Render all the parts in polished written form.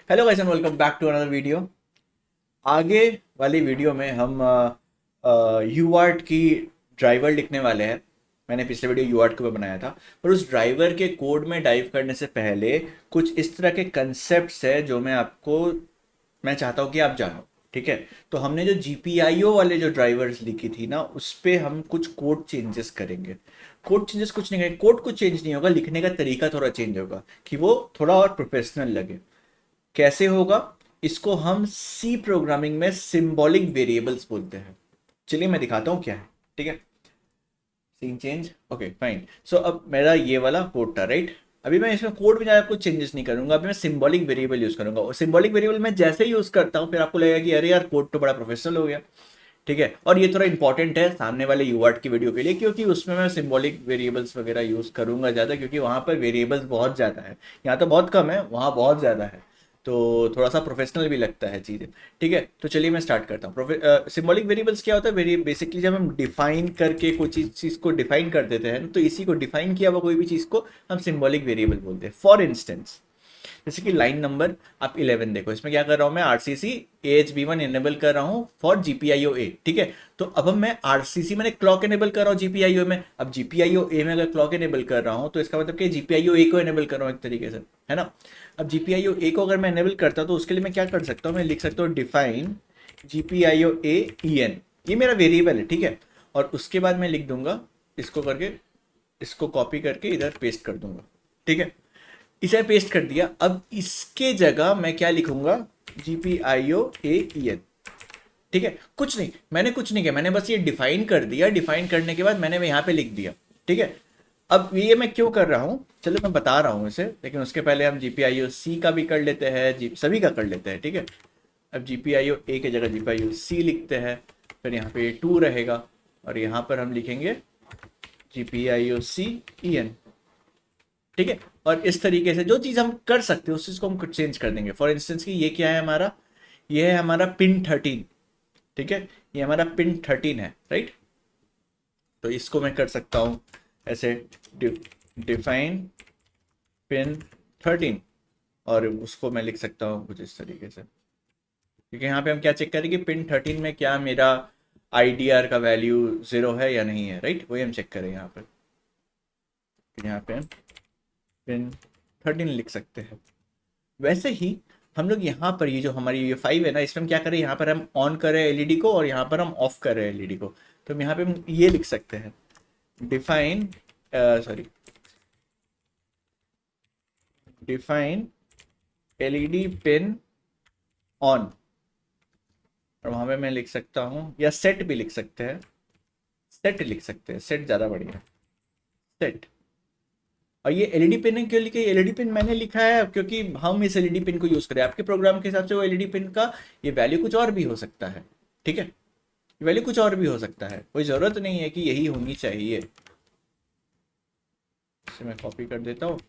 Hello guys and welcome back to another video. आगे वाली video में हम यूआर्ट की ड्राइवर लिखने वाले हैं। मैंने पिछले वीडियो यूआर्ट के ऊपर बनाया था, पर उस ड्राइवर के कोड में डाइव करने से पहले कुछ इस तरह के कंसेप्ट्स है जो मैं चाहता हूँ कि आप जानो। ठीक है, तो हमने जो जीपीआईओ वाले जो ड्राइवर्स लिखी थी ना, उस पे हम कुछ कोड चेंजेस करेंगे। कोड चेंजेस कुछ नहीं करेंगे, कोड कुछ चेंज नहीं होगा, लिखने का तरीका थोड़ा चेंज होगा कि वो थोड़ा और प्रोफेशनल लगे। कैसे होगा? इसको हम सी प्रोग्रामिंग में सिंबॉलिक वेरिएबल्स बोलते हैं। चलिए मैं दिखाता हूँ क्या है। ठीक है, सीन चेंज, ओके फाइन। सो अब मेरा ये वाला कोड था, राइट। अभी मैं इसमें कोड में ज़्यादा कुछ चेंजेस नहीं करूंगा, अभी मैं सिंबॉलिक वेरिएबल यूज करूंगा। और सिंबॉलिक वेरिएबल मैं जैसे यूज करता हूँ फिर आपको लगेगा कि अरे यार कोड तो बड़ा प्रोफेशनल हो गया। ठीक है, और ये थोड़ा इंपॉर्टेंट है सामने वाले यूआर्ट की वीडियो के लिए, क्योंकि उसमें मैं सिंबॉलिक वेरिएबल्स वगैरह यूज करूंगा ज़्यादा, क्योंकि वहाँ पर वेरिएबल्स बहुत ज़्यादा है। यहाँ तो बहुत कम है, वहाँ बहुत ज़्यादा है। तो थोड़ा सा प्रोफेशनल भी लगता है चीज़ें। ठीक है, तो चलिए मैं स्टार्ट करता हूँ। सिंबॉलिक वेरिएबल्स क्या होता है? वेरी बेसिकली जब हम डिफाइन करके कोई चीज़ को डिफाइन कर देते हैं, तो इसी को डिफाइन किया हुआ कोई भी चीज़ को हम सिंबॉलिक वेरिएबल बोलते हैं। फॉर इंस्टेंस, जैसे कि लाइन नंबर आप 11 देखो, इसमें क्या कर रहा हूँ मैं? आरसीसी AHB1 इनेबल कर रहा हूँ फॉर जीपीआईओ ए। ठीक है, तो अब मैं आरसीसी मैंने क्लॉक इनेबल कर रहा हूँ जीपीआईओ में। अब जीपीआईओ ए में अगर क्लॉक इनेबल कर रहा हूँ तो इसका मतलब कि जीपीआईओ ए को इनेबल कर रहा हूँ एक तरीके से, है ना। अब जीपीआईओ ए को अगर मैं इनेबल करता हूँ तो उसके लिए मैं क्या कर सकता हूँ? मैं लिख सकता हूँ डिफाइन जीपीआईओ ए EN। ये मेरा वेरिएबल है, ठीक है। और उसके बाद मैं लिख दूंगा इसको करके, इसको कॉपी करके इधर पेस्ट कर दूंगा। ठीक है, इसे पेस्ट कर दिया। अब इसके जगह मैं क्या लिखूंगा? GPIO A EN। ठीक है, कुछ नहीं, मैंने कुछ नहीं किया, मैंने बस ये डिफाइन कर दिया। डिफाइन करने के बाद मैंने यहाँ पे लिख दिया। ठीक है, अब ये मैं क्यों कर रहा हूँ चलो मैं बता रहा हूँ इसे, लेकिन उसके पहले हम GPIO C का भी कर लेते हैं, सभी का कर लेते हैं। ठीक है, अब GPIO A की जगह GPIO C लिखते हैं, फिर यहाँ पे 2 रहेगा और यहाँ पर हम लिखेंगे GPIO C EN। ठीक है, और इस तरीके से जो चीज़ हम कर सकते हैं उस चीज़ को हम कुछ चेंज कर देंगे। फॉर इंस्टेंस कि ये क्या है हमारा? ये है हमारा पिन 13। ठीक है, ये हमारा पिन 13 है, राइट। तो इसको मैं कर सकता हूँ ऐसे, डिफाइन पिन 13, और उसको मैं लिख सकता हूँ कुछ इस तरीके से, क्योंकि यहाँ पे हम क्या चेक करेंगे? पिन 13 में क्या मेरा IDR का वैल्यू 0 है या नहीं है, राइट। वही हम चेक करें यहाँ पर। यहाँ पे हम पिन 13 लिख सकते हैं। वैसे ही हम लोग यहाँ पर ये जो हमारी ये 5 है ना, इसमें हम क्या करें? यहाँ पर हम ऑन कर रहे हैं एलईडी को और यहाँ पर हम ऑफ कर रहे हैं एलईडी को। तो हम यहाँ पे हम ये लिख सकते हैं define, sorry, define LED pin on. और वहाँ पे मैं लिख सकता हूँ, या सेट भी लिख सकते हैं, सेट लिख सकते हैं, सेट ज़्यादा बढ़िया है, सेट। और ये एलईडी पिन है, क्यों लिखे? एलईडी पिन मैंने लिखा है क्योंकि हम इस एलईडी पिन को यूज़ करें। आपके प्रोग्राम के हिसाब से वो एलईडी पिन का ये वैल्यू कुछ और भी हो सकता है। ठीक है, वैल्यू कुछ और भी हो सकता है, कोई ज़रूरत नहीं है कि यही होनी चाहिए। इसे मैं कॉपी कर देता हूँ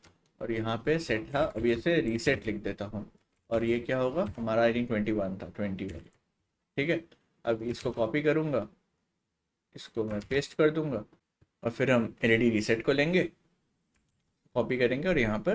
और यहाँ पे सेट था, अब इसे रीसेट लिख देता हूँ। और ये क्या होगा हमारा? आई थिंक 21 था, 21। ठीक है, अब इसको कॉपी करूँगा, इसको मैं पेस्ट कर दूंगा और फिर हम एलईडी रीसेट को लेंगे, कॉपी करेंगे और यहाँ पर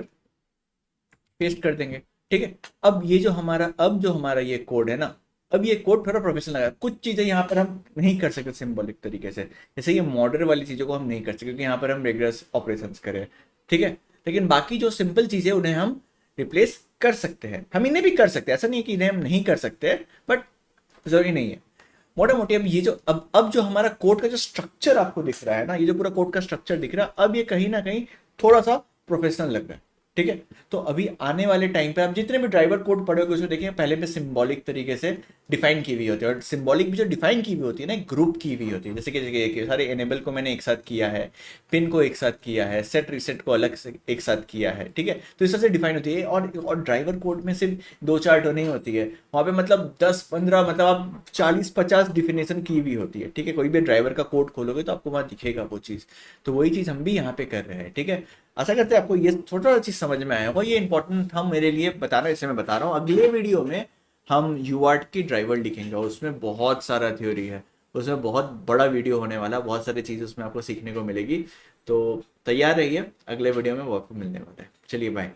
पेस्ट कर देंगे। ठीक है, अब जो हमारा ये कोड है ना, अब ये कोड थोड़ा प्रोफेशनल लगा। कुछ चीज़ें यहाँ पर हम नहीं कर सकते सिंबॉलिक तरीके से, जैसे ये मॉडर्न वाली चीज़ों को हम नहीं कर सकते क्योंकि यहाँ पर हम रेगुलर ऑपरेशंस करें। ठीक है, लेकिन बाकी जो सिंपल चीज़ें उन्हें हम रिप्लेस कर सकते हैं। हम इन्हें भी कर सकते हैं, ऐसा नहीं है कि इन्हें हम नहीं कर सकते, बट जरूरी नहीं है। मोटा मोटी अब ये जो अब जो हमारा कोड का जो स्ट्रक्चर आपको दिख रहा है ना, ये जो पूरा कोड का स्ट्रक्चर दिख रहा है, अब ये कहीं ना कहीं थोड़ा सा प्रोफेशनल लग रहा है। ठीक है, तो अभी आने वाले टाइम पे आप जितने भी ड्राइवर कोड पढ़ोगे उसमें देखिए पहले में सिंबॉलिक तरीके से डिफाइन की हुई होती है, और सिंबॉलिक भी जो डिफाइन की हुई होती है ना, ग्रुप की हुई होती है। जैसे कि सारे एनेबल को मैंने एक साथ किया है, पिन को एक साथ किया है, सेट रिसेट को अलग से एक साथ किया है। ठीक है, तो इस तरह से डिफाइन होती है। और ड्राइवर कोड में सिर्फ 2-4 तो नहीं होती है, वहाँ पे मतलब 10-15, मतलब आप 40-50 डिफिनेशन की हुई होती है। ठीक है, कोई भी ड्राइवर का कोड खोलोगे तो आपको वहाँ दिखेगा वो चीज़। तो वही चीज़ हम भी यहाँ पे कर रहे हैं। ठीक है, आशा करते हैं आपको ये छोटा सा चीज़ समझ में आया होगा। ये इंपॉर्टेंट था मेरे लिए बताना, इससे मैं बता रहा हूँ। अगले वीडियो में हम यूआर्ट की ड्राइवर लिखेंगे और उसमें बहुत सारा थ्योरी है, उसमें बहुत बड़ा वीडियो होने वाला, बहुत सारी चीज़ उसमें आपको सीखने को मिलेगी। तो तैयार रहिए, अगले वीडियो में वो आपको मिलने वाला है। चलिए बाय।